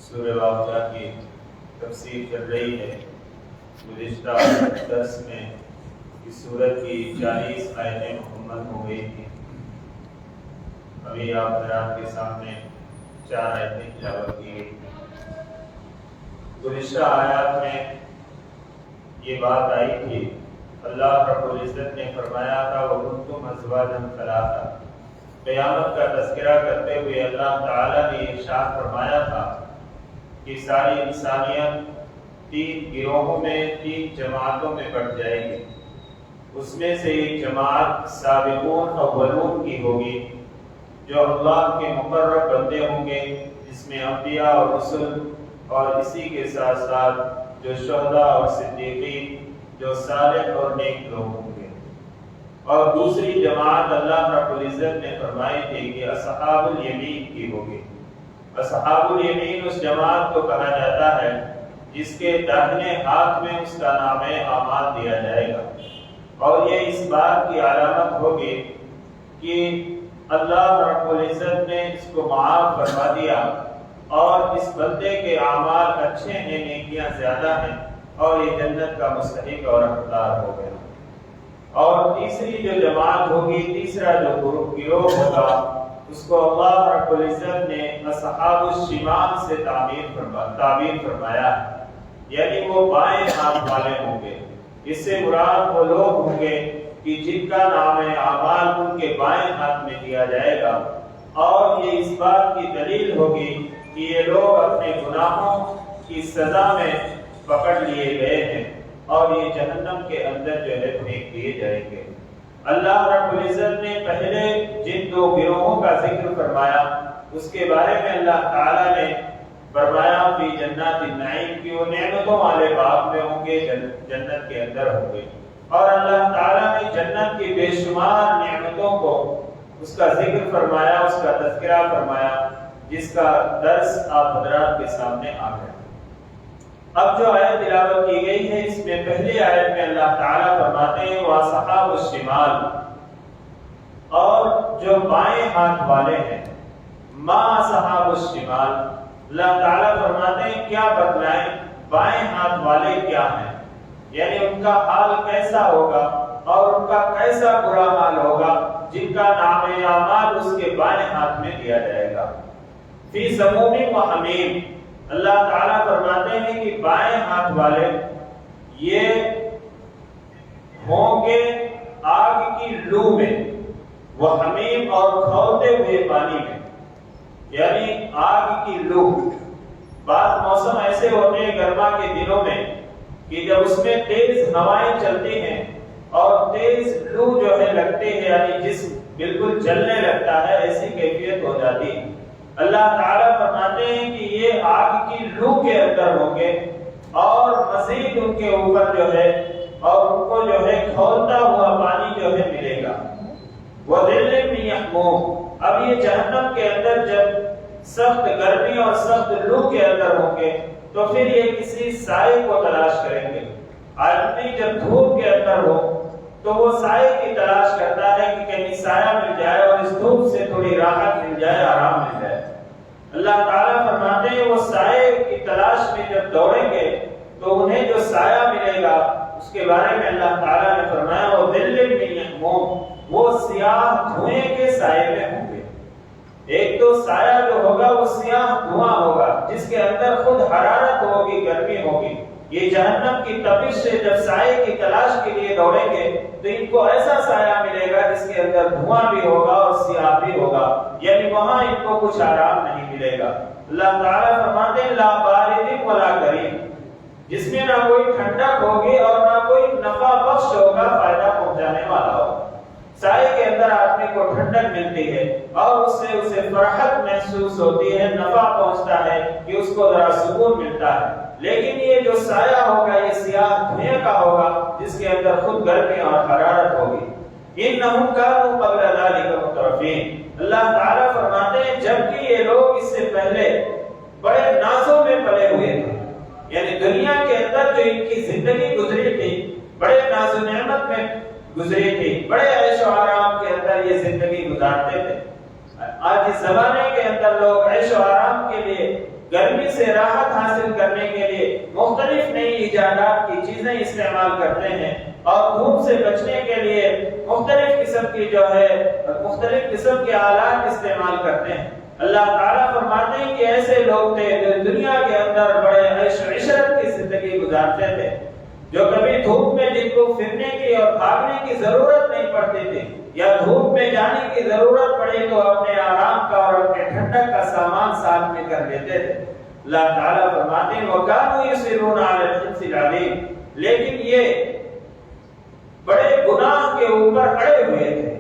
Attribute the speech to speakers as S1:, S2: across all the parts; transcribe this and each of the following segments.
S1: سورہ واقعہ کی تفسیر چل رہی ہے۔ گزشتہ درس میں اس سورت کی 40 آیتیں مکمل ہو گئی تھیں۔ ابھی آپ حضرات کے سامنے 4 آیتیں تلاوت کی گئی۔ گزشتہ آیات میں یہ بات آئی تھی، اللہ رب العزت نے فرمایا تھا وَكُنْتُمْ أَزْوَاجًا ثَلَاثًا۔ قیامت کا تذکرہ کرتے ہوئے اللہ تعالیٰ نے ارشاد فرمایا تھا کہ ساری انسانیت 3 گروہوں میں 3 جماعتوں میں بٹ جائے گی۔ اس میں سے ایک جماعت سابقون اولون کی ہوگی جو اللہ کے مقرب بندے ہوں گے، جس میں انبیاء اور رسل اور اسی کے ساتھ ساتھ جو شہداء اور صدیقین، جو صالح اور نیک لوگ ہوں گے۔ اور دوسری جماعت اللہ رب العزت نے فرمائی تھی کہ اصحاب الیمین کی ہوگی۔ اصحاب الیمین اس جماعت کو کہا جاتا ہے جس کے داہنے ہاتھ میں اس کا نامہ اعمال دیا جائے گا، اور یہ اس بات کی علامت ہوگی کہ اللہ رب العزت نے اس کو معاف فرما دیا اور اس بندے کے اعمال اچھے ہیں، نیکیاں زیادہ ہیں، اور یہ جنت کا مستحق اور حقدار ہو گیا۔ اور تیسری جو جماعت ہوگی، تیسرا جو گروہ ہوگا، اس کو اللہ رب العزت نے اصحاب الشمال سے تعبیر فرمایا، یعنی وہ بائیں ہاتھ والے ہوں گے۔ اس سے مراد وہ لوگ ہوں گے کہ جن کا نام اعمال ان کے بائیں ہاتھ میں دیا جائے گا، اور یہ اس بات کی دلیل ہوگی کہ یہ لوگ اپنے گناہوں کی سزا میں پکڑ لیے گئے ہیں اور یہ جہنم کے اندر جو ہے پھینک دیے جائیں گے۔ اللہ رب العزت نے پہلے جن 2 گروہوں کا ذکر فرمایا، اس کے بارے میں اللہ تعالیٰ نے فرمایا فی جنات النعیم کی وہ نعمتوں والے باغ میں ہوں گے، جنت کے اندر ہوں گے۔ اور اللہ تعالیٰ نے جنت کی بے شمار نعمتوں کو اس کا ذکر فرمایا، اس کا تذکرہ فرمایا، جس کا درس آپ حضرات کے سامنے آ گیا۔ اب جو آیت تلاوت کی گئی ہے، اس میں پہلی آیت میں اللہ تعالیٰ فرماتے ہیں وَأَصْحَابُ الشِّمَالِ، اور جو بائیں ہاتھ والے ہیں، مَا أَصْحَابُ الشِّمَالِ، اللہ تعالیٰ فرماتے ہیں کیا بتلائیں بائیں ہاتھ والے کیا ہیں، یعنی ان کا حال کیسا ہوگا اور ان کا کیسا برا حال ہوگا جن کا نام اعمال اس کے بائیں ہاتھ میں دیا جائے گا۔ فی سموم و حمیم، اللہ تعالیٰ فرماتے ہیں کہ بائیں ہاتھ والے یہ ہوں گے آگ کی لو میں، وہ حمیم اور کھولتے ہوئے پانی میں، یعنی آگ کی لو۔ بعض موسم ایسے ہوتے ہیں گرما کے دنوں میں کہ جب اس میں تیز ہوائیں چلتی ہیں اور تیز لو جو ہے لگتے ہیں، یعنی جسم بالکل جلنے لگتا ہے، ایسی کیفیت ہو جاتی ہے۔ اللہ تعالیٰ فرماتے ہیں کہ یہ آگ کی لو کے اندر ہوں گے، اور مزید ان کے اوپر جو ہے اور ان کو جو ہے کھولتا ہوا پانی جو ہے ملے گا۔ وَظِلٍّ مِّن يَحْمُومٍ، اب یہ جہنم کے اندر جب سخت گرمی اور سخت لو کے اندر ہوں گے تو پھر یہ کسی سائے کو تلاش کریں گے۔ آدمی جب دھوپ کے اندر ہو تو وہ سائے کی تلاش کرتا ہے کہ کہیں سایہ مل جائے اور اس دھوپ سے تھوڑی راحت مل جائے، آرام مل جائے۔ اللہ تعالیٰ فرماتے ہیں وہ سائے کی تلاش میں جب دوڑیں گے تو انہیں جو سایہ ملے گا اس کے بارے میں اللہ تعالیٰ نے فرمایا وہ ظِلٍّ مِّن يَحْمُومٍ، وہ سیاہ دھوئیں کے سائے میں ہوں گے۔ ایک تو سایہ جو ہوگا وہ سیاہ دھواں ہوگا جس کے اندر خود حرارت ہوگی، گرمی ہوگی۔ یہ جہنم کی تپش سے جب سائے کی تلاش کے لیے دوڑیں گے تو ان کو ایسا سایہ ملے گا جس کے اندر دھواں بھی ہوگا اور سیاہ بھی ہوگا، یعنی وہاں ان کو کچھ آرام نہیں ملے گا۔ اللہ تعالیٰ فرماتے ہیں لا بارد ولا کریم، جس میں نہ کوئی ٹھنڈک ہوگی اور نہ کوئی نفع بخش ہوگا، فائدہ پہنچانے والا ہوگا۔ سائے کے اندر آدمی کو ٹھنڈک ملتی ہے اور اس سے اسے فرحت محسوس ہوتی ہے، نفع پہنچتا ہے کہ اس کو ذرا سکون ملتا ہے، لیکن یہ جو سایہ ہوگا یہ سیاہ دھوئیں کا ہوگا جس کے اندر خود گرمی اور حرارت ہوگی۔ انہم کانوا قبل ذلک مترفین، اللہ تعالیٰ فرماتے ہیں جبکہ یہ لوگ اس سے پہلے بڑے نازوں میں پلے ہوئے تھے، یعنی دنیا کے اندر جو ان کی زندگی گزری تھی بڑے ناز و نعمت میں گزری تھی، بڑے عیش و آرام کے اندر یہ زندگی گزارتے تھے۔ آج اس زمانے کے اندر لوگ عیش و آرام کے لیے گرمی سے راحت حاصل کرنے کے لیے مختلف نئی ایجادات کی چیزیں استعمال کرتے ہیں اور دھوپ سے بچنے کے لیے مختلف قسم کی مختلف قسم کے آلات استعمال کرتے ہیں۔ اللہ تعالیٰ فرماتے ہیں کہ ایسے لوگ تھے جو دنیا کے اندر بڑے عیش و عشرت کی زندگی گزارتے تھے، جو کبھی دھوپ میں جن کو پھرنے کی اور بھاگنے کی ضرورت نہیں پڑتی تھی، یا دھوپ میں جانے کی ضرورت پڑے تو اپنے آرام کا اور اپنے ٹھنڈک کا سامان ساتھ میں کر لیتے تھے۔ اللہ تعالیٰ فرماتے ہیں وَكَانُوا يُصِرُّونَ عَلَى الْحِنْثِ الْعَظِيمِ، لیکن یہ بڑے گناہ کے اوپر اڑے ہوئے تھے،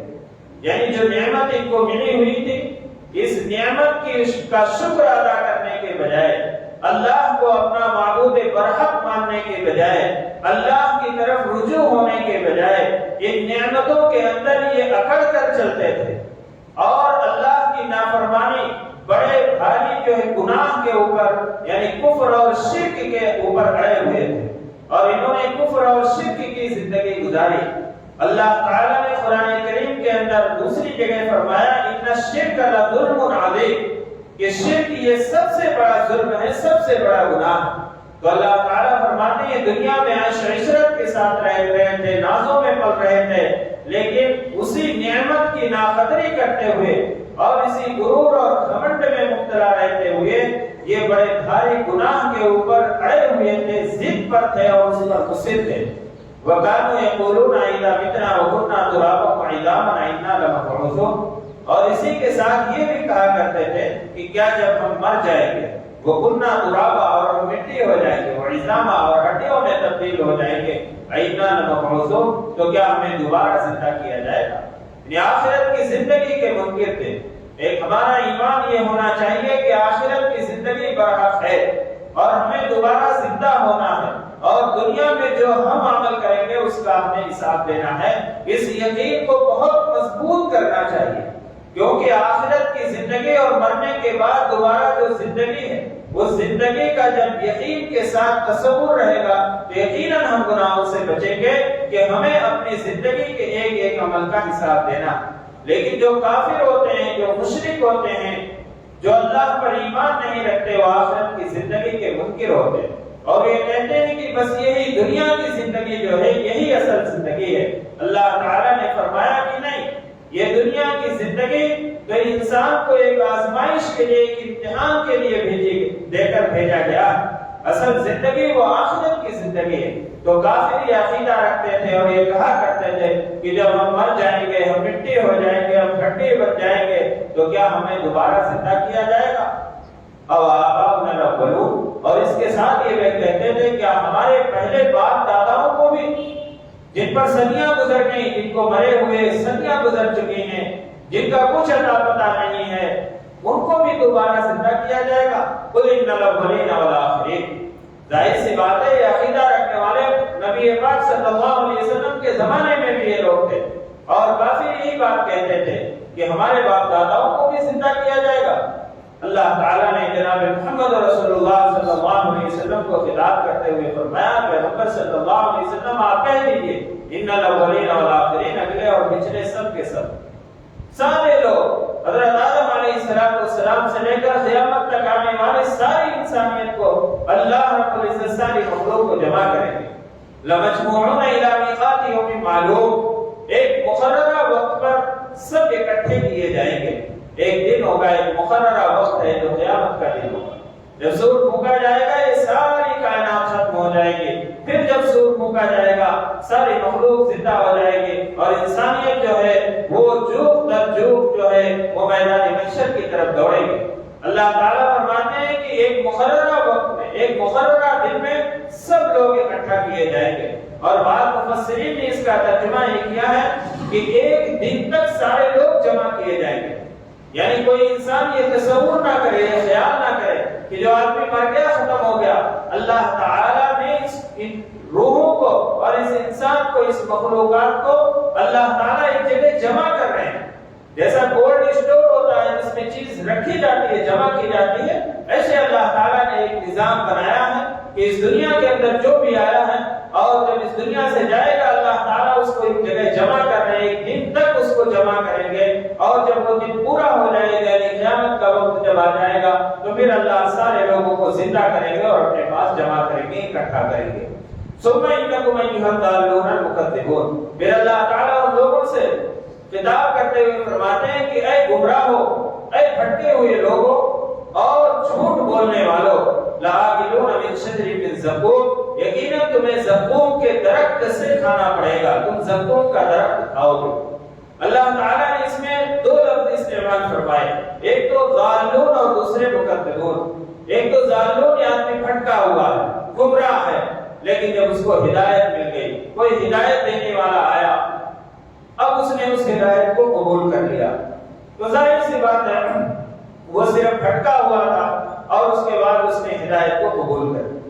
S1: یعنی جو نعمت ان کو ملی ہوئی تھی، اس نعمت کی کا شکر ادا کرنے کے بجائے، اللہ کو اپنا معبود برحق ماننے کے بجائے، اللہ کی طرف رجوع ہونے کے بجائے ان نعمتوں کے اندر یہ اکڑ کر چلتے تھے اور اللہ کی نافرمانی بڑے بھاری گناہ کے اوپر یعنی کفر اور شرک کے اوپر اڑے ہوئے تھے اور انہوں نے کفر اور شرک کی زندگی گزاری۔ اللہ تعالیٰ نے قرآن کریم کے اندر دوسری جگہ فرمایا ان الشرک لظلم عظیم، کہ شرک یہ سب سے بڑا ظلم ہے، سب سے بڑا گناہ۔ تو اللہ تعالیٰ فرماتے ہیں دنیا میں عیش و عشرت کے ساتھ رہے تھے، نازوں میں پل رہے تھے، لیکن اسی نعمت کی ناقدری کرتے ہوئے اور اسی غرور اور گھمنڈ میں مبتلا رہتے ہوئے یہ بڑے بھاری گناہ کے اوپر اڑے ہوئے تھے، ضد پر تھے اور اس پر مصر تھے۔ وَكَانُوا يَقُولُونَ إِذَا مِتْنَا وَكُنَّا تُرَابًا وَعِظَامًا أَإِنَّا لَمَبْعُوثُونَ، اور اسی کے ساتھ یہ بھی کہا کرتے تھے کہ کیا جب ہم مر جائیں گے، وَكُنَّا تُرَابًا، اور ہم مٹی ہو جائیں گے، وَعِظَامًا، اور ہڈیوں میں تبدیل ہو جائیں گے، أَإِنَّا لَمَبْعُوثُونَ، تو کیا ہمیں دوبارہ زندہ کیا جائے گا؟ یعنی آخرت کی زندگی کے منکر تھے۔ ایک ہمارا ایمان یہ ہونا چاہیے کہ آخرت کی زندگی برحق ہے اور ہمیں دوبارہ زندہ ہونا ہے اور دنیا میں جو ہم عمل کریں گے اس کا ہمیں حساب دینا ہے۔ اس یقین کو بہت مضبوط کرنا چاہیے، کیونکہ آخرت کی زندگی اور مرنے کے بعد دوبارہ جو زندگی ہے اس زندگی کا جب یقین کے ساتھ تصور رہے گا تو یقیناً ہم گناہوں سے بچیں گے کہ ہمیں اپنی زندگی کے ایک ایک عمل کا حساب دینا۔ لیکن جو کافر ہوتے ہیں، جو مشرک ہوتے ہیں، جو اللہ پر ایمان نہیں رکھتے، وہ آخرت کی زندگی کے منکر ہوتے ہیں اور یہ کہتے ہیں کہ بس یہی دنیا کی زندگی جو ہے یہی اصل زندگی ہے۔ اللہ تعالیٰ نے فرمایا کہ نہیں، یہ دنیا کی زندگی تو انسان کو ایک آزمائش کے لیے، ایک امتحان کے لیے دے کر بھیجا گیا، اصل زندگی وہ آخرت کی زندگی ہے۔ تو کافر یہ عقیدہ رکھتے تھے اور یہ کہا کرتے تھے کہ جب ہم مر جائیں گے، ہم مٹی ہو جائیں گے، ہم ہڈی بن جائیں گے، تو کیا ہمیں دوبارہ زندہ کیا جائے گا؟ آباؤنا الاولون، اور اس کے ساتھ یہ کہتے تھے کہ ہمارے پہلے باپ داداؤں کو بھی جن پر صدیاں گزر گئی، جن کو مرے ہوئے صدیاں گزر چکی ہیں، جن کا کچھ اتا پتہ نہیں ہے، ان کو بھی دوبارہ زندہ کیا جائے گا۔ قل ان الاولین والآخرین، ظاہر سی بات ہے یہ عقیدہ رکھنے والے نبی پاک صلی اللہ علیہ وسلم کے زمانے میں بھی یہ لوگ تھے اور کافی یہی بات کہتے تھے کہ ہمارے باپ داداؤں کو بھی زندہ کیا جائے گا۔ اللہ تعالیٰ نے جناب محمد رسول اللہ صلی اللہ علیہ وسلم کو خطاب کرتے ہوئے فرمایا پیغمبر صلی اللہ علیہ وسلم آپ کہہ دیجئے ان الاولین والآخرین، اگلے اور پچھلے سب کے سب سارے لوگ حضرت آدم علیہ السلام سے لے کر قیامت تک آنے والے ساری انسانیت کو اللہ رب العزت ساری مخلوق کو جمع کریں گے۔ لَمَجْمُوعُونَ إِلَىٰ مِيقَاتِ يَوْمٍ مَّعْلُومٍ، ایک مقررہ وقت پر سب اکٹھے کیے جائیں گے۔ ایک دن ہوگا، ایک مقررہ وقت ہے جو قیامت کا دن ہوگا۔ جب سور پھونکا جائے گا یہ ساری کائنات ختم ہو جائے گی، پھر جب سور پھونکا جائے گا ساری مخلوق زندہ ہو جائے گی اور انسانیت جو ہے وہ جوک در جوک جو ہے وہ میدان محشر کی طرف دوڑے گی۔ اللہ تعالیٰ فرماتے ہیں کہ ایک مقررہ وقت میں، ایک مقررہ دن میں سب لوگ اکٹھا کیے جائیں گے، اور بعض مفسرین نے اس کا ترجمہ یہ کیا ہے کہ ایک دن تک سارے لوگ جمع کیے جائیں گے۔ یعنی کوئی انسان یہ تصور نہ کرے، یہ خیال نہ کرے کہ جو آدمی مر گیا ختم ہو گیا۔ اللہ تعالیٰ نے ان روحوں کو اور اس انسان کو، اس مخلوقات کو اللہ تعالیٰ ایک جگہ جمع کر رہے ہیں۔ جیسا کولڈ اسٹور ہوتا ہے جس میں چیز رکھی جاتی ہے، جمع کی جاتی ہے، ایسے اللہ تعالیٰ نے ایک نظام بنایا ہے کہ اس دنیا کے اندر جو بھی آیا ہے اور جب اس دنیا سے جائے گا اللہ تعالیٰ اس کو ایک جگہ جمع کر رہے ہیں، ایک دن تک اس کو جمع کریں گے، اور جب وہ دن پورا ہو جائے گا، یعنی قیامت کا وقت جب آ جائے گا تو پھر اللہ سارے لوگوں زندہ کریں گے اور اپنے پاس جمع کریں گے، اکٹھا کریں گے۔ ثم انکم ایھا الضالون المکذبون، پھر اللہ تعالیٰ ان لوگوں سے خطاب کرتے ہوئے فرماتے ہیں کہ اے گمراہو، اے بھٹکے ہوئے لوگوں اور جھوٹ بولنے والوں، لآکلون من شجر من زقوم، یقیناً تمہیں زقوم کے درخت سے کھانا پڑے گا، تم زقوم کا درخت کھاؤ گے۔ اللہ تعالیٰ نے اس میں دو لفظ استعمال فرمائے، ایک تو ضالون اور دوسرے مکذبون۔ ایک تو ضالون آدمی بھٹکا ہوا ہے، گمراہ ہے، لیکن جب اس کو ہدایت مل گئی، کوئی ہدایت دینے والا آیا، اب اس نے اس ہدایت کو قبول کر لیا، تو ظاہر سی بات ہے وہ صرف بھٹکا ہوا تھا اور اس کے بعد اس نے ہدایت کو قبول کر لیا۔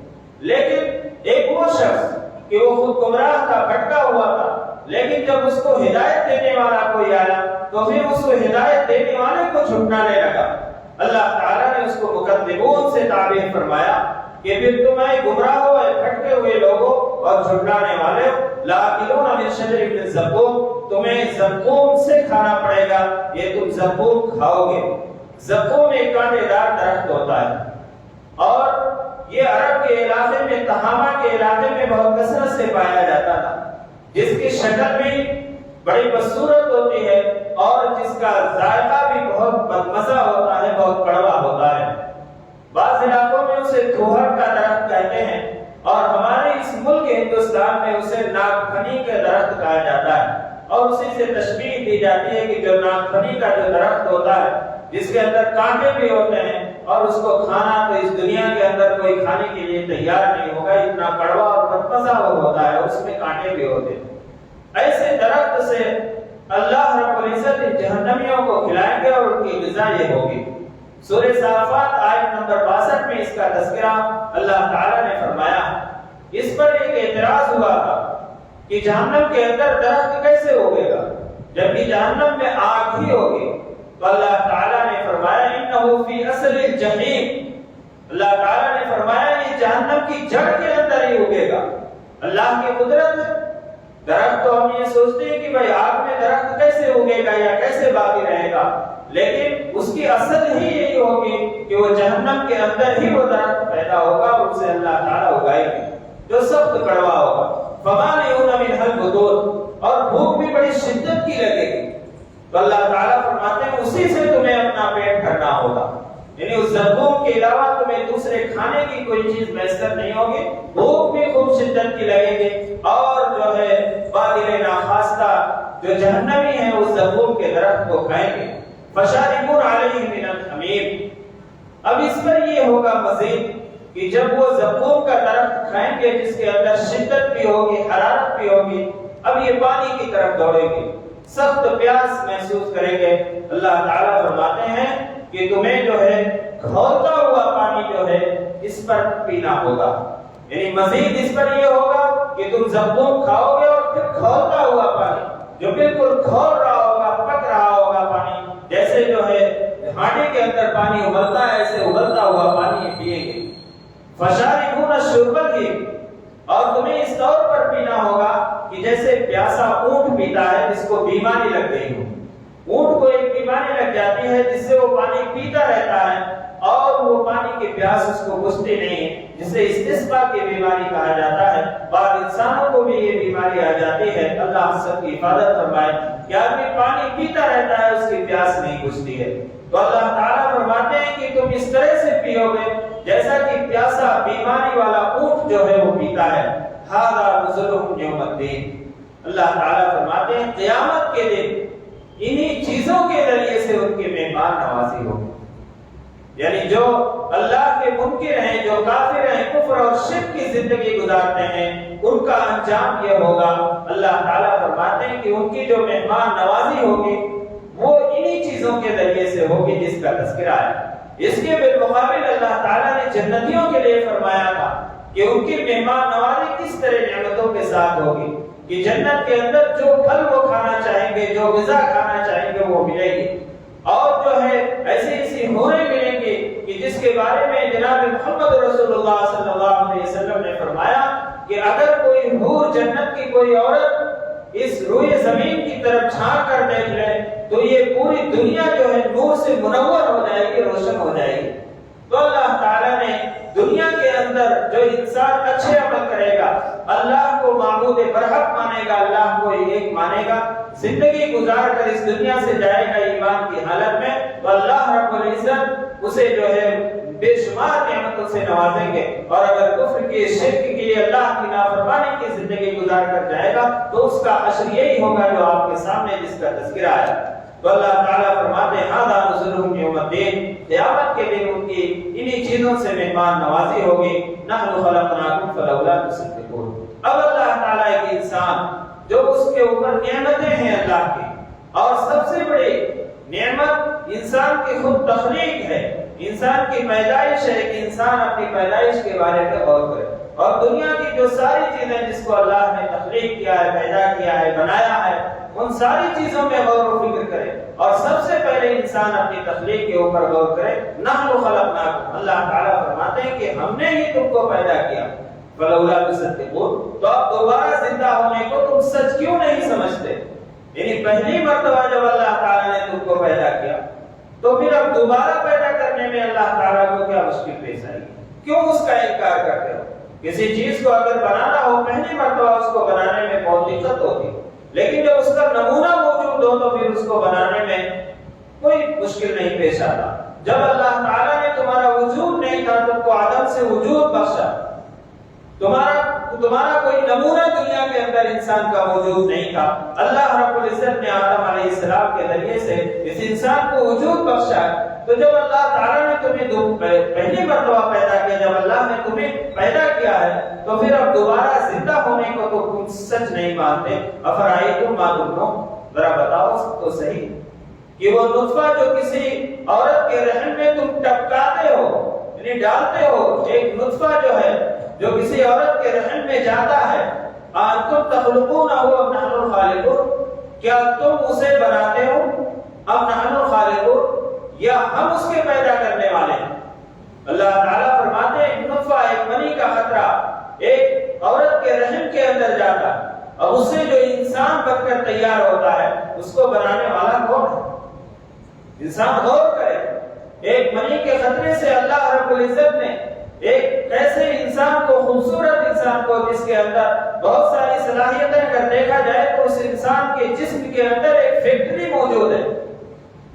S1: لیکن ایک وہ شخص کہ وہ خود گمراہ تھا، بھٹکا ہوا تھا، لیکن جب اس کو ہدایت دینے والا کوئی آیا تو پھر اس کو ہدایت دینے والے کو جھٹلانے لگا۔ اللہ تعالیٰ نے اس کو مکذبون سے تعبیر فرمایا کہ پھر تمہیں گمراہ ہو، بھٹکے ہوئے لوگوں اور جھٹلانے والے، لآکلون من شجر من زقوم، تمہیں زقوم سے کھانا پڑے گا، یہ تم زقوم کھاؤ گے۔ زقوم ایک کانٹے دار درخت ہوتا ہے اور یہ عرب کے علاقے میں، تہامہ کے علاقے میں بہت کثرت سے پایا جاتا تھا، جس کی شکل بھی بڑی بدصورت ہوتی ہے اور جس کا ذائقہ بھی بہت بدمزہ ہوتا ہے، بہت کڑوا ہوتا ہے۔ بعض علاقوں میں اسے دھوہر کا درخت کہتے ہیں اور ہمارے اس ملک ہندوستان میں اسے ناگفنی کا درخت کہا جاتا ہے، اور اسی سے تشبیہ دی جاتی ہے کہ جو ناگفنی کا جو درخت ہوتا ہے جس کے اندر کانٹے بھی ہوتے ہیں اور اس کو کھانا تو اس دنیا کے اندر کوئی کھانے کے لیے تیار نہیں ہوگا، اتنا کڑوا اور بدمزہ ہوتا ہے، اس میں کانٹے بھی ہوتے ہیں۔ ایسے درخت سے اللہ رب العزت جہنمیوں کو کھلائیں گے اور ان کی غذا یہ ہوگی۔ سورہ صافات آیت نمبر 62 میں اس کا تذکرہ اللہ تعالیٰ نے فرمایا۔ اس پر ایک اعتراض ہوا تھا کہ جہنم کے اندر درخت کیسے ہوگے گا جبکہ جہنم میں آگ ہی ہوگی، تو اللہ تعالیٰ نے فرمایا انہو فی اصل الجحیم، اللہ تعالیٰ نے فرمایا یہ جہنم کی جڑ کے اندر ہی اگے گا۔ اللہ کی قدرت ہے۔ درخت تو ہم یہ سوچتے ہیں کہ بھائی آگ میں درخت کیسے اگے گا یا کیسے باقی رہے گا، لیکن اس کی اصل ہی یہی ہوگی کہ وہ جہنم کے اندر ہی وہ درخت پیدا ہوگا اور اسے اللہ تعالیٰ اگائے گی جو سخت کڑوا ہوگا۔ فمالئون منھا البطون، اور بھوک بھی بڑی شدت کی لگے گی، تو اللہ تعالیٰ فرماتے ہیں اسی سے تمہیں اپنا پیٹ بھرنا ہوگا، یعنی اس زقوم کے علاوہ تمہیں دوسرے کھانے کی کوئی چیز میسر نہیں ہوگی، بھوک بھی خوب شدت کی لگے گی، اور جو ہے باطل ناخواستہ جو جہنمی ہیں اس زقوم کے درخت کو کھائیں گے۔ فشاربون علیہ من الحمیم، اب اس پر یہ ہوگا مزید کہ جب وہ زقوم کا درخت کھائیں گے جس کے اندر شدت بھی ہوگی، حرارت بھی ہوگی، اب یہ پانی کی طرف دوڑیں گے، سخت پیاس محسوس کریں گے۔ اللہ تعالیٰ فرماتے ہیں کہ تمہیں جو ہے کھولتا ہوا پانی جو ہے اس پر پینا ہوگا، یعنی مزید اس پر یہ ہوگا کہ تم زقوم کھاؤ گے اور پھر کھولتا ہوا پانی جو بالکل کھول رہا ہوگا، پک رہا ہوگا پانی، جیسے جو ہے ہانڈی کے اندر پانی ابلتا ہے ایسے ابلتا ہوا پانی پیئیں گے۔ فشاربون الشرب الہیم، اور تمہیں اس طور پر پینا ہوگا کہ جیسے پیاسا اونٹ پیتا ہے جس کو بیماری لگ گئی ہو، اونٹ کو ایک بیماری لگ جاتی ہے جس سے وہ پانی پیتا رہتا ہے اور وہ پانی کی پیاس اس کو بجھتی نہیں ہے، جسے استسقاء کی بیماری کہا جاتا ہے۔ بعض انسانوں کو بھی یہ بیماری آ جاتی ہے، اللہ سب کی حفاظت فرمائے، کہ آدمی پانی پیتا رہتا ہے اس کی پیاس نہیں بجھتی ہے، تو اللہ تعالیٰ فرماتے ہیں کہ تم اس طرح سے پیو گے جیسا کہ پیاسا بیماری والا اونٹ جو ہے وہ پیتا ہے۔ ھذا نزلهم یوم الدین، اللہ تعالیٰ فرماتے ہیں قیامت کے دن انہی چیزوں کے ذریعے سے ان کے مہمان نوازی ہوگی، یعنی جو اللہ کے منکر ہیں، جو کافر ہیں، کفر اور شرک کی زندگی گزارتے ہیں، ان کا انجام یہ ہوگا۔ اللہ تعالیٰ فرماتے ہیں کہ ان کی جو مہمان نوازی ہوگی وہ انہی چیزوں کے ذریعے سے ہوگی جس کا تذکرہ ہے۔ اس کے بالمقابل اللہ تعالیٰ نے جنتیوں کے لیے فرمایا تھا کہ ان کی مہمان نوازی کس طرح نعمتوں کے ساتھ ہوگی، کہ جنت کے اندر جو پھل وہ کھانا چاہیں گے، جو غذا کھانا چاہیں گے وہ ملے گی، اور جو ہے ایسی ایسی حوریں ملیں گی کہ جس کے بارے میں جناب محمد رسول اللہ صلی اللہ علیہ وسلم نے فرمایا کہ اگر کوئی حور جنت کی کوئی عورت اس روئے زمین کی طرف جھانک کر دیکھ لے تو یہ پوری دنیا جو ہے نور سے منور ہو جائے گی، روشن ہو جائے گی۔ تو اللہ تعالیٰ نے
S2: اندر جو انسان اچھے عمل کرے گا، اللہ کو معبود برحق مانے گا، اللہ کو ایک مانے گا، زندگی گزار کر اس دنیا سے جائے گا ایمان کی حالت میں، تو اللہ رب العزت اسے جو ہے بے شمار نعمتوں سے نوازیں گے۔ اور اگر کفر کی، شرک کی، اللہ کی نافرمانی کی زندگی گزار کر جائے گا تو اس کا اشر یہی ہوگا جو آپ کے سامنے جس کا تذکرہ ہے۔ تو اللہ تعالیٰ فرماتے ہیں ھذا نزلهم یوم الدین، قیامت کے دن ان کی انہی چیزوں سے مہمان نوازی ہوگی۔ نحن خلقناکم فلولا تصدقون۔ اب اللہ تعالیٰ ایک انسان جو اس کے اوپر نعمتیں ہیں اللہ کی، اور سب سے بڑی نعمت انسان کی خود تخلیق ہے، انسان کی پیدائش ہے کہ انسان اپنی پیدائش کے بارے میں غور کرے، اور دنیا کی جو ساری چیزیں جس کو اللہ نے تخلیق کیا ہے، پیدا کیا ہے، بنایا ہے، ان ساری چیزوں میں غور و فکر کرے، اور سب سے پہلے انسان اپنی تخلیق کے اوپر غور کرے۔ نحن خلقناکم، اللہ تعالیٰ فرماتے ہیں کہ ہم نے ہی تم کو پیدا کیا، فلولا تصدقون، تو اب دوبارہ زندہ ہونے کو تم سچ کیوں نہیں سمجھتے؟ یعنی پہلی مرتبہ جب اللہ تعالیٰ نے تم کو پیدا کیا تو پھر اب دوبارہ پیدا کرنے میں اللہ تعالیٰ کو کیا مشکل پیش آئی؟ کیوں اس کا انکار کرتے ہو؟ کسی چیز کو اگر بنانا ہو پہلی مرتبہ اس کو بنانے میں بہت دقت ہوتی، لیکن جب اس کا نمونہ موجود ہو تو پھر اس کو بنانے میں کوئی مشکل نہیں پیش آتا۔ جب اللہ تعالیٰ نے تمہارا وجود نہیں تھا تم کو عدم سے وجود بخشا، تمہارا کوئی نمونہ دنیا کے اندر انسان کا موجود نہیں تھا، اللہ رب العزت نے آدم علیہ السلام کے ذریعے سے اس انسان کو وجود بخشا۔ تو جب اللہ تعالیٰ نے تمہیں پہلی مرتبہ پیدا کیا، جب اللہ نے تمہیں پیدا کیا ہے تو پھر اب دوبارہ زندہ ہونے کو تو تم سچ نہیں مانتے۔ افرائیتم ما تمنون، ذرا بتاؤ تو صحیح کہ وہ نطفہ جو کسی عورت کے رحم میں تم ٹپکاتے ہو، یعنی ڈالتے ہو، ایک نطفہ جو ہے جو کسی عورت کے رحم میں جاتا ہے، انتم تخلقونہ ام نحن الخالقون، کیا تم اسے بناتے ہو ام نحن الخالقون، یا ہم اس کے پیدا کرنے والے ہیں؟ اللہ تعالیٰ فرماتے ہیں نطفہ، ایک منی کا قطرہ ایک عورت کے رحم کے اندر جاتا، اور اس سے جو انسان بن کر تیار ہوتا ہے اس کو بنانے والا کون ہے؟ انسان غور کرے، ایک منی کے قطرے سے اللہ رب العزت نے ایک ایسے انسان کو، خوبصورت انسان کو جس کے اندر بہت ساری صلاحیتیں، اگر دیکھا جائے تو اس انسان کے جسم کے اندر ایک فیکٹری موجود ہے،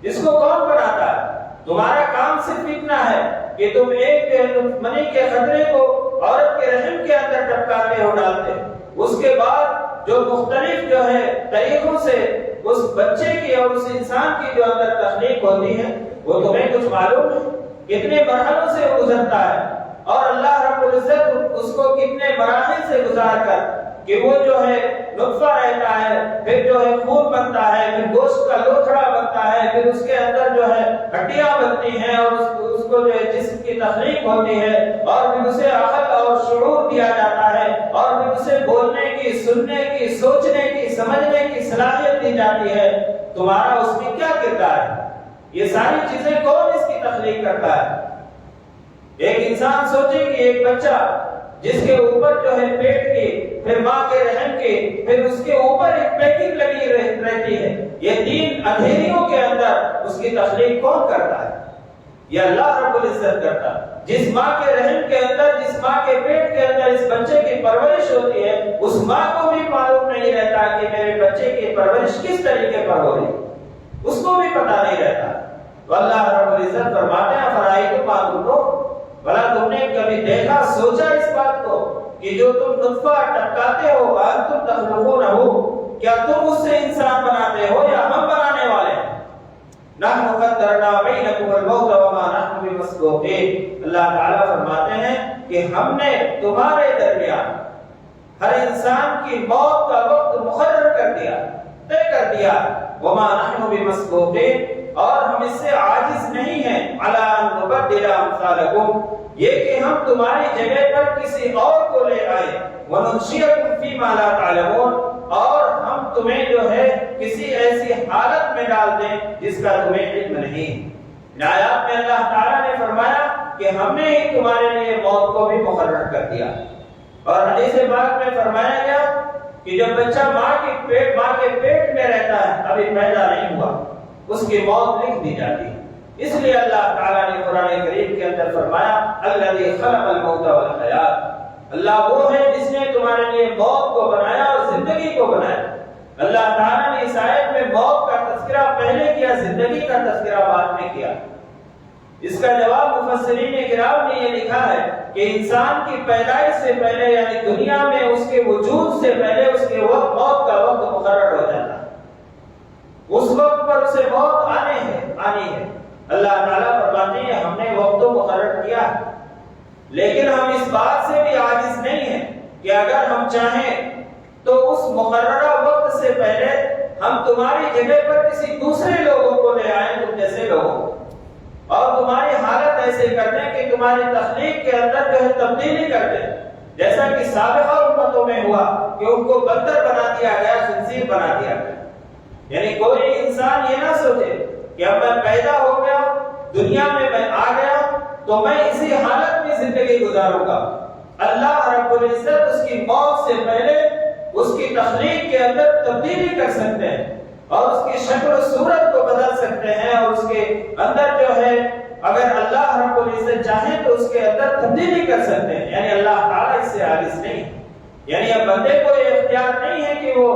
S2: جس کو کون بناتا ہے؟ تمہارا کام صرف اتنا ہے کہ تم ایک منی کے قطرے کو عورت کے رحم کے اندر ٹپکاتے ہو، ڈالتے، اس کے بعد جو مختلف جو ہے طریقوں سے اس بچے کی اور اس انسان کی جو اندر تخلیق ہوتی ہے وہ تمہیں کچھ معلوم ہے؟ کتنے مرحلوں سے گزرتا ہے، اور اللہ رب العزت اس کو کتنے مراحل سے گزار کر کہ وہ جو ہے نطفہ رہتا ہے، پھر جو ہے خون بنتا ہے، پھر گوشت کا لوتھڑا بنتا ہے، پھر اس کے اندر جو ہے ہڈیاں بنتی ہیں، اور اس کو جو ہے جسم کی تخلیق ہوتی ہے، اور پھر اسے عقل اور شعور دیا جاتا ہے، اور پھر اسے بولنے کی، سننے کی، سوچنے کی، سمجھنے کی صلاحیت دی جاتی ہے۔ تمہارا اس میں کیا کردار ہے؟ یہ ساری چیزیں کون اس کی تخلیق کرتا ہے؟ ایک انسان سوچے کہ ایک بچہ جس کے اوپر جو ہے پیٹ کی، پھر ماں کے رحم کی، پھر اس کے اوپر ایک پیکنگ لگی رہتی ہے، یہ 3 اندھیریوں کے اندر اس کی تخلیق کون کرتا ہے؟ یہ اللہ رب العزت کرتا ہے۔ جس ماں کے رحم کے اندر، جس ماں کے پیٹ کے اندر اس بچے کی پرورش ہوتی ہے، اس ماں کو بھی معلوم نہیں رہتا کہ میرے بچے کی پرورش کس طریقے پر ہو رہی، اس کو بھی پتہ نہیں رہتا۔ تو اللہ رب العزت فرماتے ہیں فرائیتم ما تمنون، بھلا تم نے کبھی دیکھا، سوچا اس بات کو کہ جو تم نطفہ ٹپکاتے ہو، انتم تخلقونہ، کیا تم اس سے انسان بناتے ہو یا ہم بنانے والے ہیں؟ نحن قدرنا بینکم الموت وما نحن بمسبوقین، اللہ تعالیٰ فرماتے ہیں کہ ہم نے تمہارے درمیان ہر انسان کی موت کا وقت مقرر کر دیا، طے کر دیا، وما نحن بمسبوقین، اور ہم اس سے عاجز نہیں ہیں، علی ان نبدل امثالکم، یہ کہ ہم تمہاری جگہ پر کسی اور کو لے آئے، وننشئکم فیما لا تعلمون، اور ہم تمہیں جو ہے کسی ایسی حالت میں ڈال دیں جس کا تمہیں علم نہیں۔ آیات میں اللہ تعالیٰ نے فرمایا کہ ہم نے ہی تمہارے لیے موت کو بھی مقرر کر دیا، اور حدیث پاک میں فرمایا گیا کہ جب بچہ ماں کے پیٹ میں رہتا ہے، ابھی پیدا نہیں ہوا، اس کی موت لکھ دی جاتی ہے۔ اس لیے اللہ تعالیٰ نے قرآن کریم کے اندر فرمایا الذی خلق الموت والحیات، اللہ وہ ہے جس نے تمہارے لیے موت کو بنایا اور زندگی کو بنایا۔ اللہ تعالیٰ نے اس آیت میں موت کا تذکرہ پہلے کیا، زندگی کا تذکرہ بعد میں کیا۔ اس کا جواب مفسرین کرام نے یہ لکھا ہے کہ انسان کی پیدائش سے پہلے یعنی دنیا میں اس کے وجود سے پہلے اس کے وقت موت کا وقت مقرر ہو جاتا ہے، اس وقت پر اسے موت آنی ہے۔ اللہ تعالیٰ فرماتے ہیں ہم نے وقت تو مقرر کیا ہے، لیکن ہم اس بات سے بھی عاجز نہیں ہیں کہ اگر ہم چاہیں تو اس مقررہ وقت سے پہلے ہم تمہاری جگہ پر کسی دوسرے لوگوں کو لے آئیں، تم جیسے لوگوں، اور تمہاری حالت ایسے کر دیں کہ تمہاری تخلیق کے اندر جو ہے تبدیلی کر دیں، جیسا کہ سابقہ امتوں میں ہوا کہ ان کو بندر بنا دیا گیا، خنزیر بنا دیا گیا۔ یعنی کوئی انسان یہ نہ سوچے کہ اب میں پیدا ہو گیا، دنیا میں میں آ گیا تو میں اسی حالت میں زندگی گزاروں گا۔ اللہ رب العزت اس کی موت سے پہلے اس کی تخلیق کے اندر تبدیلی کر سکتے ہیں اور اس کی شکل و صورت کو بدل سکتے ہیں، اور اس کے اندر جو ہے اگر اللہ رب العزت چاہیں تو اس کے اندر تبدیلی کر سکتے ہیں۔ یعنی اللہ تعالیٰ اس سے عاجز نہیں، یعنی اب بندے کو یہ اختیار نہیں ہے کہ وہ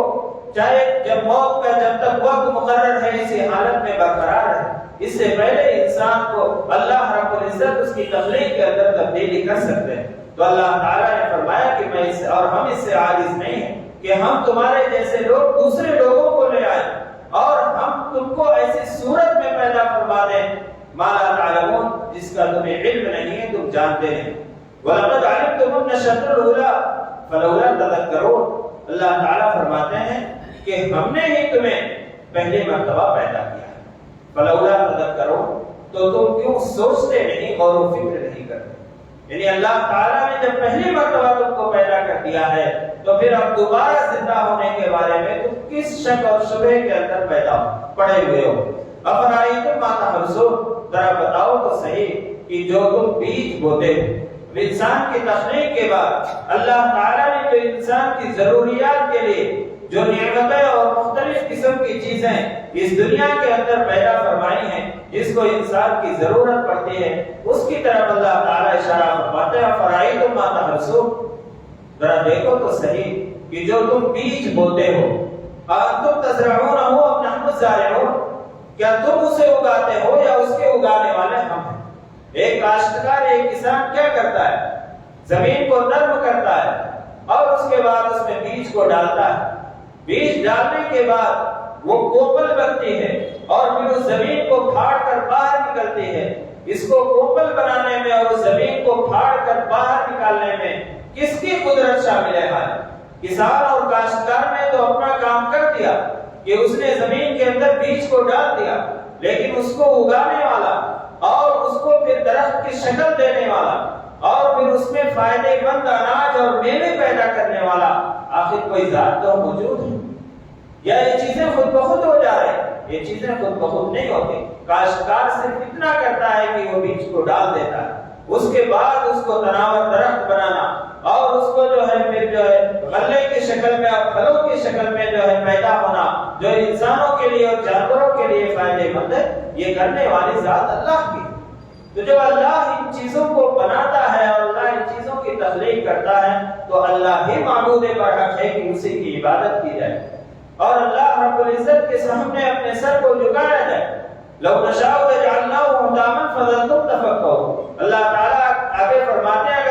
S2: چاہے جب موت کا جب تک وقت مقرر ہے اسی حالت میں برقرار ہے، اس سے پہلے انسان کو اللہ رب العزت اس کی تخلیق کے اندر تبدیلی کر سکتے ہیں۔ تو اللہ تعالیٰ نے فرمایا کہ میں اس اور ہم اس سے عاجز نہیں ہیں کہ ہم تمہارے جیسے لوگ دوسرے لوگوں کو لے آئیں اور ہم تم کو ایسی صورت میں پیدا فرما دیں ما لا تعلمون، جس کا تمہیں علم نہیں ہے، تم جانتے نہیں۔ وَلَقَدْ عَلِمْتُمُ النَّشْأَةَ الْأُولَىٰ فَلَوْلَا تَذَكَّرُونَ، اللہ تعالیٰ فرماتے ہیں کہ ہم نے ہی تمہیں پہلی مرتبہ پیدا کیا ہے، فَلَوْلَا تَذَكَّرُونَ، تو تم کیوں سوچتے نہیں، غور و فکر نہیں کرتے۔ یعنی اللہ تعالیٰ نے جب پہلی مرتبہ تم کو پیدا کر دیا ہے تو پھر اب دوبارہ زندہ ہونے کے بارے میں تم کس شک اور شبہ کے اندر پیدا پڑے ہوئے ہو۔ افرائیتم ما تحرثون، ذرا بتاؤ تو صحیح کہ جو تم بیج بوتے ہو۔ انسان کی تخلیق کے بعد اللہ تعالیٰ نے جو انسان کی ضروریات کے لیے جو نعمتیں اور مختلف قسم کی چیزیں اس دنیا کے اندر پیدا فرمائی ہیں، جس کو انسان کی ضرورت پڑتی ہے، اس کی طرف اللہ تعالیٰ اشارہ فرماتے ہیں فرائیتم ما تحرثون، ذرا دیکھو تو صحیح کہ جو تم بیج بوتے ہو، انتم تزرعونہ ام نحن الزارعون، کیا تم اسے اگاتے ہو یا اس کے اگانے والے ہم ہیں۔ ایک کاشتکار ایک کسان کیا کرتا ہے، زمین کو نرم کرتا ہے اور اس کے بعد اس میں بیج کو ڈالتا ہے، بیج ڈالنے کے بعد وہ کوپل بنتی ہے اور پھر اس زمین کو پھاڑ کر باہر نکلتی ہے۔ اس کو کوپل بنانے میں اور اس زمین کو پھاڑ کر باہر نکالنے میں کس کی قدرت شامل ہے؟ کسان اور کاشتکار نے تو اپنا کام کر دیا کہ اس نے زمین کے اندر بیج کو ڈال دیا، لیکن اس کو اگانے والا اور اس کو پھر درخت کی شکل دینے والا اور پھر اس میں فائدے مند اناج اور میوے پیدا کرنے والا آخر کوئی ذات تو موجود ہے؟ یا یہ چیزیں خود بخود ہو جا رہے ہیں؟ یہ چیزیں خود بخود نہیں ہوتی۔ کاشتکار صرف اتنا کرتا ہے کہ وہ بیج کو ڈال دیتا ہے، اس کے بعد اس کو تناور درخت بنانا اور اس کو جو ہے پھر جو ہے غلے کی شکل میں اور پھلوں کی شکل میں جو ہے پیدا ہونا، جو انسانوں کے لیے اور جانوروں کے لیے فائدے مند ہے، یہ کرنے والی ذات اللہ کی۔ تو جو اللہ ان چیزوں کو بناتا ہے اور اللہ ان چیزوں کی تخلیق کرتا ہے تو اللہ ہی معبود برحق ہے کہ اسی کی عبادت کی جائے اور اللہ رب العزت کے سامنے اپنے سر کو جھکایا جائے۔ لو نشاء لجعلناه حطاما فظلتم تفكرون، اللہ تعالیٰ آگے فرماتے ہیں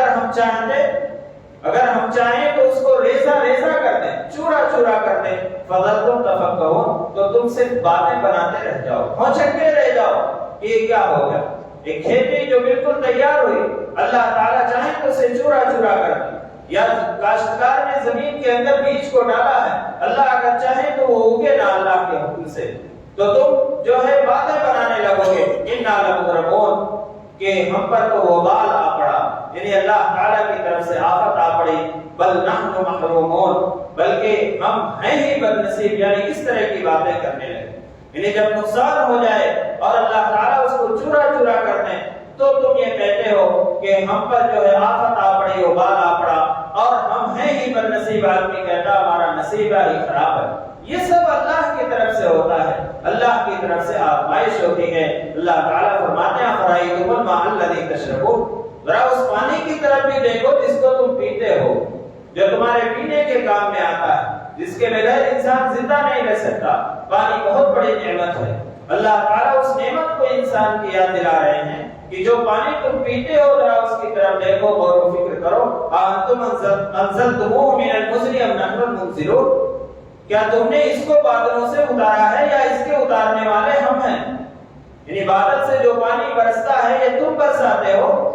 S2: اگر ہم چاہیں تو اس کو ریزہ ریزہ کر دیں، چورا چورا کر دیں، فظلتم تفكرون، تو تم صرف باتیں بناتے رہ جاؤ، ہونچکے رہ جاؤ کہ یہ کیا ہو گیا۔ ایک کھیتی جو بالکل تیار ہوئی، اللہ تعالیٰ چاہیں تو اسے چورا چورا کر دیں، یا کاشتکار نے زمین کے اندر بیج کو ڈالا ہے، اللہ اگر چاہیں تو وہ اگے نہ اللہ کے حکم سے، تو تم جو ہے باتیں بنانے لگو گے انا لمغرمون، کہ ہم پر تو وبال آ پڑا، یعنی اللہ تعالیٰ کی طرف سے آفت آ پڑی، بل نحن محرومون، بلکہ ہم ہیں ہی بد نصیب، یعنی اس طرح کی باتیں کرنے لگے۔ یعنی جب نقصان ہو جائے اور اللہ تعالیٰ اس کو چورا چورا کر دیں تو تم یہ کہتے ہو کہ ہم پر جو ہے آفت آ پڑی، وبال آ پڑا، اور ہم ہیں ہی بد نصیب۔ آدمی کہتا ہمارا نصیب ہی خراب ہے، یہ سب اللہ کی طرف سے ہوتا ہے، اللہ کی طرف سے آزمائش ہوتی ہے۔ اللہ تعالیٰ فرماتے ہیں فرائیتم الماء الذی تشربون، ذرا اس پانی کی طرف بھی دیکھو جس کو تم پیتے ہو، جو تمہارے پینے کے کام میں آتا ہے، جس کے بغیر انسان زندہ نہیں رہ سکتا۔ پانی بہت بڑی نعمت ہے۔ اللہ تعالیٰ اس نعمت کو انسان کی یاد دلا رہے ہیں کہ جو پانی تم پیتے ہو ذرا اس کی طرف دیکھو، غور و فکر کرو۔ انتم انزلتموہ من المزن ام نحن المنزلون، کیا تم نے اس کو بادلوں سے اتارا ہے یا اس کے اتارنے والے ہم ہیں؟ یعنی بادل سے جو پانی برستا ہے یہ تم برساتے ہو۔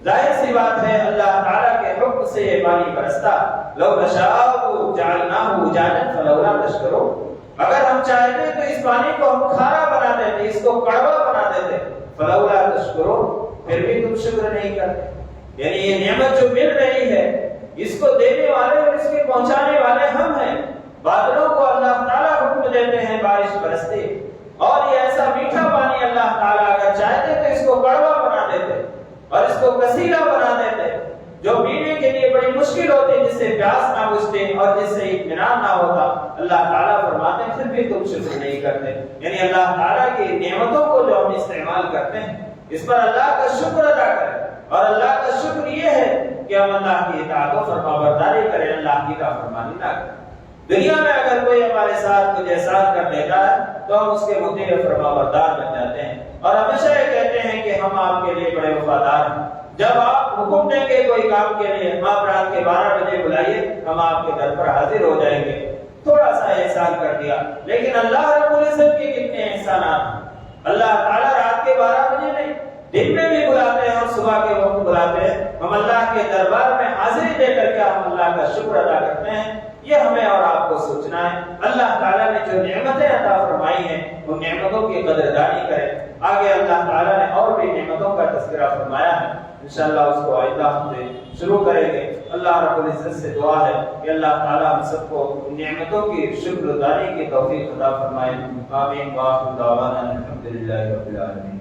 S2: ظاہر سی بات ہے اللہ تعالیٰ کے حکم سے یہ پانی برستا۔ لو نشاء جعلناہ اجاجا فلولا تشکرون، اگر ہم چاہتے تو اس پانی کو ہم کھارا بنا دیتے، اس کو کڑوا بنا دیتے۔ فلولا تشکرون، پھر بھی تم شکر نہیں کرتے۔ یعنی یہ نعمت جو مل رہی ہے اس کو دینے والے اور اس کے پہنچانے والے ہم ہیں۔ بادلوں کو اللہ تعالیٰ حکم دیتے ہیں بارش برستے، اور یہ ایسا میٹھا پانی اللہ تعالیٰ اگر چاہتے تو اس کو کڑوا بنا دیتے اور اس کو کسیلا بنا دیتے، جو پینے کے لیے بڑی مشکل ہوتی، جس سے پیاس نہ بجھتے اور جس سے اطمینان نہ ہوتا۔ اللہ تعالیٰ فرماتے ہیں پھر بھی تم شکر نہیں کرتے۔ یعنی اللہ تعالیٰ کی نعمتوں کو جو ہم استعمال کرتے ہیں اس پر اللہ کا شکر ادا کریں، اور اللہ کا شکر یہ ہے کہ ہم اللہ کی اطاعت و فرمانبرداری کریں، اللہ کی نافرمانی نہ کریں۔ دنیا میں اگر کوئی ہمارے ساتھ کچھ احسان کر دیتا ہے تو ہم اس کے مطیع و فرمانبردار بن جاتے ہیں، اور ہمیشہ یہ کہتے ہیں کہ ہم آپ کے لیے بڑے وفادار ہیں۔ جب آپ حکم دیں گے کوئی کام کے لیے، آپ رات کے 12 بجے بلائیے، ہم آپ کے در پر حاضر ہو جائیں گے۔ تھوڑا سا احسان کر دیا، لیکن اللہ رب العزت کے کتنے احسانات ہیں۔ اللہ تعالیٰ رات کے 12 بجے نہیں، دن میں بھی بلاتے ہیں اور صبح کے وقت بلاتے ہیں۔ ہم اللہ کے دربار میں حاضری دے کر کے ہم اللہ کا شکر ادا کرتے ہیں۔ یہ ہمیں اور آپ کو سوچنا ہے۔ اللہ تعالیٰ نے جو نعمتیں عطا فرمائی ہیں ان نعمتوں کی قدردانی کریں۔ آگے اللہ تعالیٰ نے اور بھی نعمتوں کا تذکرہ فرمایا ہے، انشاءاللہ اس کو آئندہ ہم سے شروع کریں گے۔ اللہ رب العزت سے دعا ہے کہ اللہ تعالیٰ ہم سب کو نعمتوں کی شکر گزاری کی توفیق عطا فرمائے۔ آمین وآخر دعوانا الحمدللہ رب العالمین۔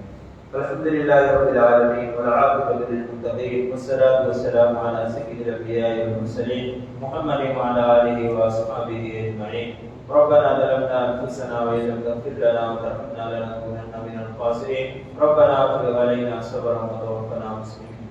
S2: الحمد للہ رب العالمین والعاقبۃ للمتقین والصلاة والسلام علی سید الانبیاء والمرسلین محمد وعلی آلہ واصحابہ اجمعین۔ ربنا ظلمنا انفسنا وإن لم تغفر لنا وترحمنا لنكونن من الخاسرین۔ ربنا افرغ علینا صبرا وتوفنا مسلمین۔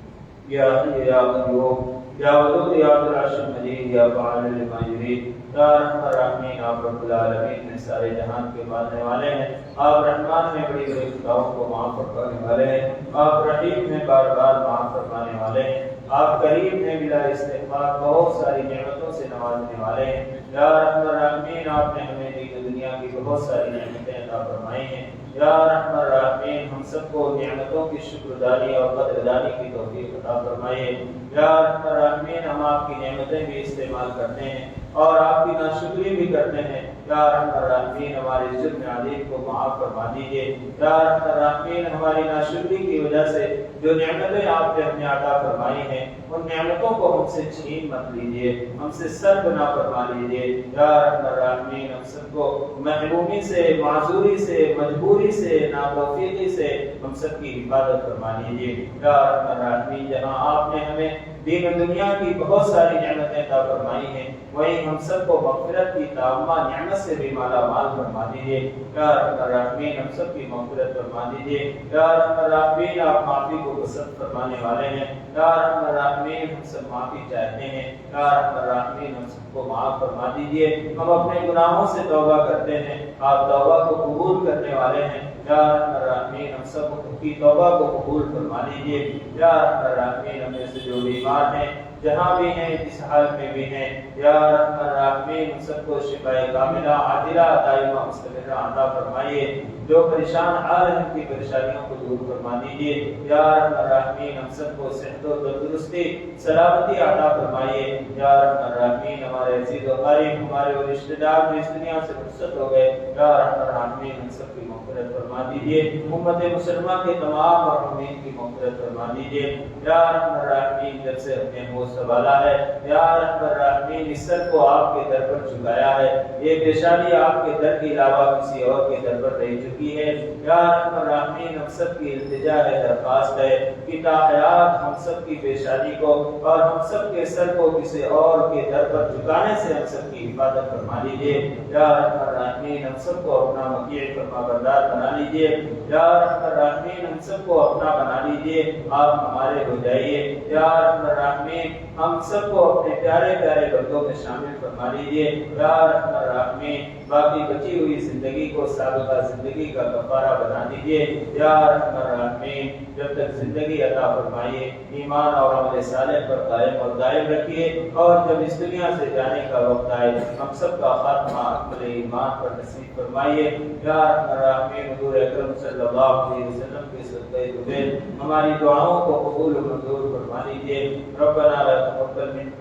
S2: یا حی یا قیوم یا ودود یا ذو العرش المجید یا فعال لما یرید، یا ارحم الراحمین، آپ رب العالمین میں سارے جہان کے پالنے والے ہیں۔ آپ رحمان میں بڑی بڑی خطاؤں کو معاف فرمانے والے ہیں۔ آپ رحیم میں بار بار معاف فرمانے والے ہیں۔ آپ کریم میں بلا استغفار بہت ساری نعمتوں سے نوازنے والے ہیں۔ یا رحم الراحمین، آپ نے ہمیں دین و دنیا کی بہت ساری نعمتیں عطا فرمائی ہیں۔ یا رحم الراحمین، ہم سب کو نعمتوں کی شکرداری اور قدردانی کی توفیق عطا فرمائیے۔ یا رحم الراحمین، ہم آپ کی نعمتیں بھی استعمال کرتے ہیں اور آپ کی ناشکری بھی کرتے ہیں۔ یا رحم الراحمین، ہمارے جرم عظیم کو معاف فرما دیجیے۔ یا رحم الراحمین، ہماری ناشکری کی وجہ سے جو نعمتیں آپ نے ہمیں عطا فرمائی ہیں ان نعمتوں کو ہم سے چھین مت لیجیے، ہم سے سلب نہ فرما لیجیے۔ یا رحم الراحمین، ہم سب کو محرومی سے، معذوری سے، مجبوری سے، ناتوفیقی سے ہم سب کی حفاظت فرما لیجیے۔ یا رحم الراحمین، جہاں آپ نے ہمیں دین و دنیا کی بہت ساری نعمتیں عطا فرمائی ہیں وہیں ہم سب کو مغفرت کی تامہ نعمت سے بھی مالا مال فرما دیجیے۔ یا رحم الراحمین، ہم سب کی مغفرت فرما دیجیے۔ یا رحم الراحمین، آپ معافی کو پسند فرمانے والے ہیں۔ یا رحم الراحمین، ہم سب معافی چاہتے ہیں۔ یا رحم الراحمین، ہم سب کو معاف فرما دیجیے۔ ہم اپنے گناہوں سے توبہ کرتے ہیں، آپ توبہ کو قبول کرنے والے ہیں۔ یا رحم الراحمین، ہم سب کی توبہ کو قبول فرما لیجیے۔ یا رحم الراحمین، ہم میں سے جو بیمار ہیں جہاں بھی ہیں جس حال میں بھی ہیں، یا رحم الراحمین، ہم سب کو شفاء کاملہ عاجلہ دائمہ مستمرہ عطا فرمائیے۔ جو پریشان حال ہیں ان کی پریشانیوں کو دور فرما دیجیے۔ یا رحم الراحمین، ہم سب کو صحت و تندرستی سلامتی عطا فرمائیے۔ یا رحم الراحمین، ہمارے عزیز و قریب، ہمارے وہ رشتہ دار جو اس دنیا سے رخصت ہو گئے، یا رحم الراحمین، ہم سب کی مغفرت فرما دیجیے۔ امت مسلمہ کے تمام مرحومین کی مغفرت فرما دیجیے یا رحم الراحمین جب سے ہم نے وہ سنبھالا ہے یا رحم الراحمین اس سر کو آپ کے در پر جھکایا ہے یہ پیشانی آپ کے در کے علاوہ کسی اور کے در پر رہ چکی ہے یا رحم الراحمین ہم سب کی التجا ہے درخواست ہے کہ تا حیات ہم سب کی پیشانی کو اور ہم سب کے سر کو کسی اور کے در پر جھکانے سے ہم سب کی حفاظت فرما لیجیے یا رحم الراحمین ہم سب کو اپنا مطیع فرما بردار بنا لیجیے یا رحم الراحمین ہم سب کو اپنا بنا لیجیے آپ ہمارے ہو جائیے یا رحم الراحمین ہم سب کو اپنے پیارے پیارے بندوں میں شامل فرما لیجیے یا رحم الراحمین باقی بچی ہوئی زندگی کو سابقہ زندگی کا کفارہ بنا دیجیے یا رحم الراحمین جب تک زندگی عطا فرمائیے ایمان اور عمل صالح پر قائم اور دائم رکھیے اور جب اس دنیا سے جانے کا وقت آئے ہم سب کا خاتمہ عمل ایمان پر نصیب فرمائیے یا رحم الراحمین حضور اکرم صلی اللہ علیہ وسلم کے صدقہ طویل ہماری دعاؤں کو قبول و منظور فرما لیجیے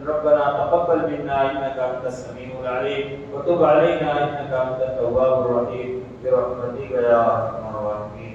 S2: ربنا تقبل منا انك انت السميع العليم وتب علينا انك انت التواب الرحيم برحمتك يا ارحم الراحمين